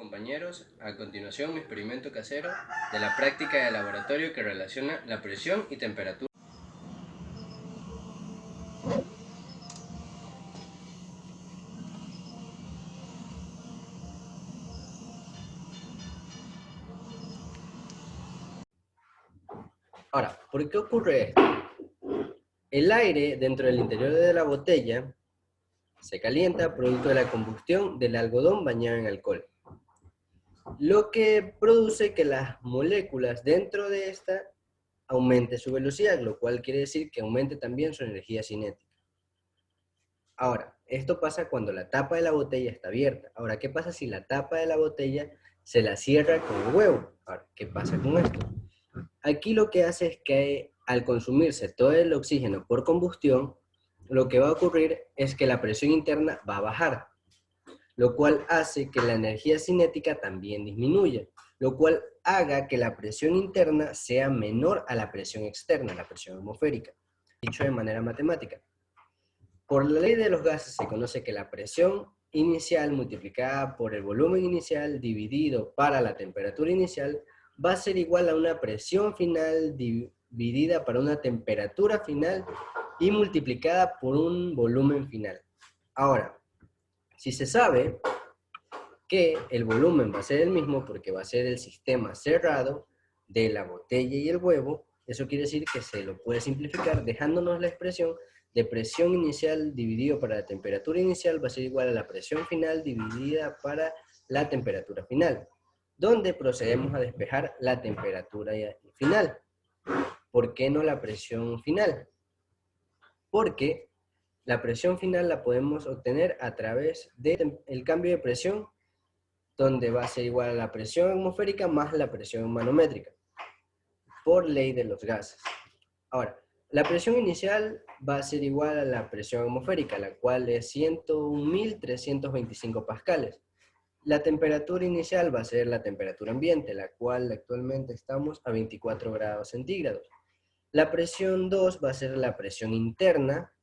Compañeros, a continuación un experimento casero de la práctica de laboratorio que relaciona la presión y temperatura. Ahora, ¿por qué ocurre esto? El aire dentro del interior de la botella se calienta producto de la combustión del algodón bañado en alcohol, lo que produce que las moléculas dentro de esta aumente su velocidad, lo cual quiere decir que aumente también su energía cinética. Ahora, esto pasa cuando la tapa de la botella está abierta. Ahora, ¿qué pasa si la tapa de la botella se la cierra con el huevo? Ahora, ¿qué pasa con esto? Aquí lo que hace es que al consumirse todo el oxígeno por combustión, lo que va a ocurrir es que la presión interna va a bajar, lo cual hace que la energía cinética también disminuya, lo cual haga que la presión interna sea menor a la presión externa, la presión atmosférica, dicho de manera matemática. Por la ley de los gases se conoce que la presión inicial multiplicada por el volumen inicial dividido para la temperatura inicial va a ser igual a una presión final dividida para una temperatura final y multiplicada por un volumen final. Ahora, si se sabe que el volumen va a ser el mismo porque va a ser el sistema cerrado de la botella y el huevo, eso quiere decir que se lo puede simplificar dejándonos la expresión de presión inicial dividido para la temperatura inicial va a ser igual a la presión final dividida para la temperatura final, donde procedemos a despejar la temperatura final. ¿Por qué no la presión final? Porque la presión final la podemos obtener a través del cambio de presión, donde va a ser igual a la presión atmosférica más la presión manométrica, por ley de los gases. Ahora, la presión inicial va a ser igual a la presión atmosférica, la cual es 101.325 pascales. La temperatura inicial va a ser la temperatura ambiente, la cual actualmente estamos a 24 grados centígrados. La presión 2 va a ser la presión interna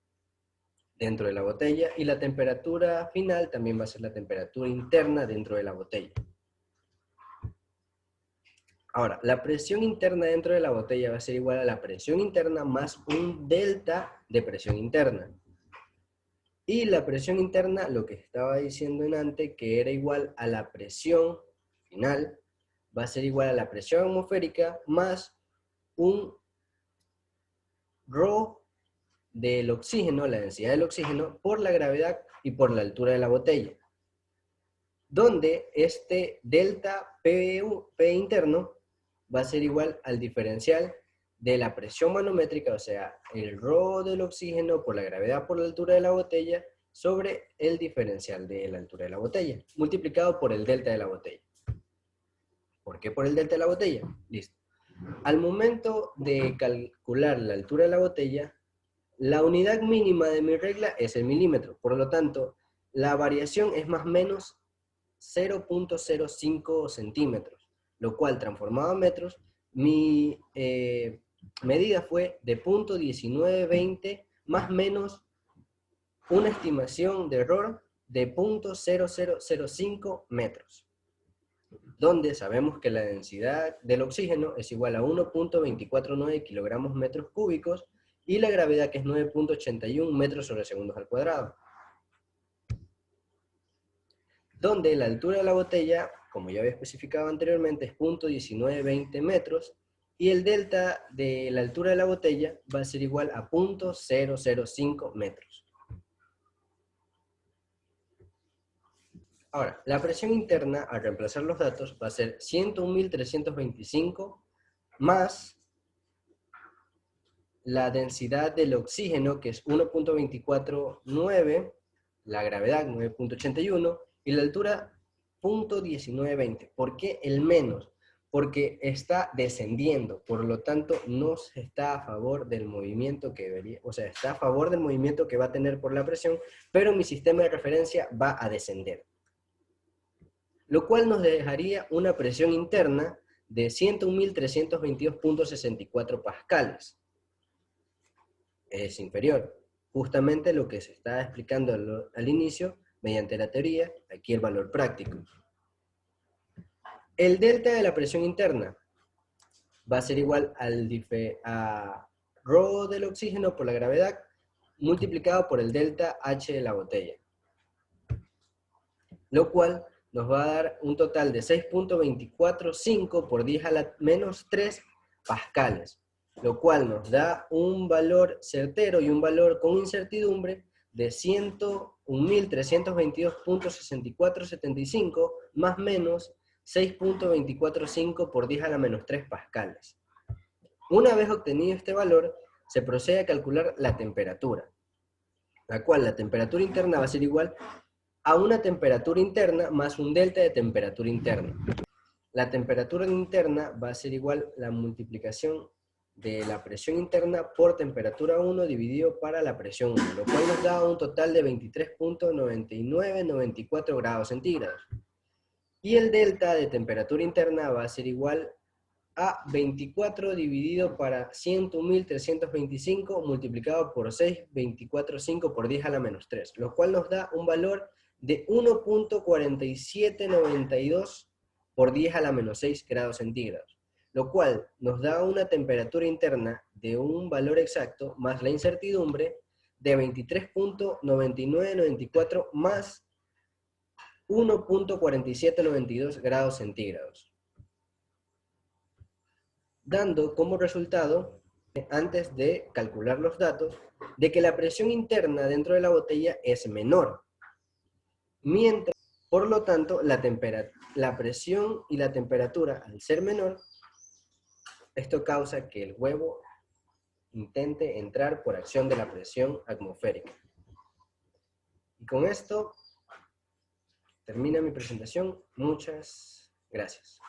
dentro de la botella y la temperatura final también va a ser la temperatura interna dentro de la botella. Ahora, la presión interna dentro de la botella va a ser igual a la presión interna más un delta de presión interna. Y la presión interna, lo que estaba diciendo en antes, que era igual a la presión final, va a ser igual a la presión atmosférica más un ρ del oxígeno, la densidad del oxígeno, por la gravedad y por la altura de la botella. Donde este delta P interno va a ser igual al diferencial de la presión manométrica, o sea, el ρ del oxígeno por la gravedad por la altura de la botella, sobre el diferencial de la altura de la botella, multiplicado por el delta de la botella. ¿Por qué por el delta de la botella? Listo. Al momento de calcular la altura de la botella, la unidad mínima de mi regla es el milímetro, por lo tanto, la variación es más o menos 0.05 centímetros, lo cual transformado a metros, mi medida fue de 0.1920 más menos una estimación de error de 0.0005 metros, donde sabemos que la densidad del oxígeno es igual a 1.249 kilogramos metros cúbicos y la gravedad que es 9.81 metros sobre segundos al cuadrado. Donde la altura de la botella, como ya había especificado anteriormente, es 0.1920 metros, y el delta de la altura de la botella va a ser igual a 0.005 metros. Ahora, la presión interna, al reemplazar los datos, va a ser 101.325 más la densidad del oxígeno, que es 1.249, la gravedad 9.81, y la altura 0.1920. ¿Por qué el menos? Porque está descendiendo, por lo tanto no está a favor del movimiento que debería, o sea, está a favor del movimiento que va a tener por la presión, pero mi sistema de referencia va a descender. Lo cual nos dejaría una presión interna de 101.322.64 pascales. Es inferior. Justamente lo que se está explicando al inicio, mediante la teoría, aquí el valor práctico. El delta de la presión interna va a ser igual a ρ del oxígeno por la gravedad multiplicado por el delta H de la botella, lo cual nos va a dar un total de 6.245 por 10 a la menos 3 pascales, lo cual nos da un valor certero y un valor con incertidumbre de 101.322.6475 más menos 6.245 por 10 a la menos 3 pascales. Una vez obtenido este valor, se procede a calcular la temperatura, la cual la temperatura interna va a ser igual a una temperatura interna más un delta de temperatura interna. La temperatura interna va a ser igual a la multiplicación de la presión interna por temperatura 1 dividido para la presión 1, lo cual nos da un total de 23.9994 grados centígrados. Y el delta de temperatura interna va a ser igual a 24 dividido para 101.325 multiplicado por 6, 24,5 por 10 a la menos 3, lo cual nos da un valor de 1.4792 por 10 a la menos 6 grados centígrados, lo cual nos da una temperatura interna de un valor exacto más la incertidumbre de 23.9994 más 1.4792 grados centígrados, dando como resultado, antes de calcular los datos, de que la presión interna dentro de la botella es menor, mientras, por lo tanto, la presión y la temperatura, al ser menor, esto causa que el huevo intente entrar por acción de la presión atmosférica. Y con esto termina mi presentación. Muchas gracias.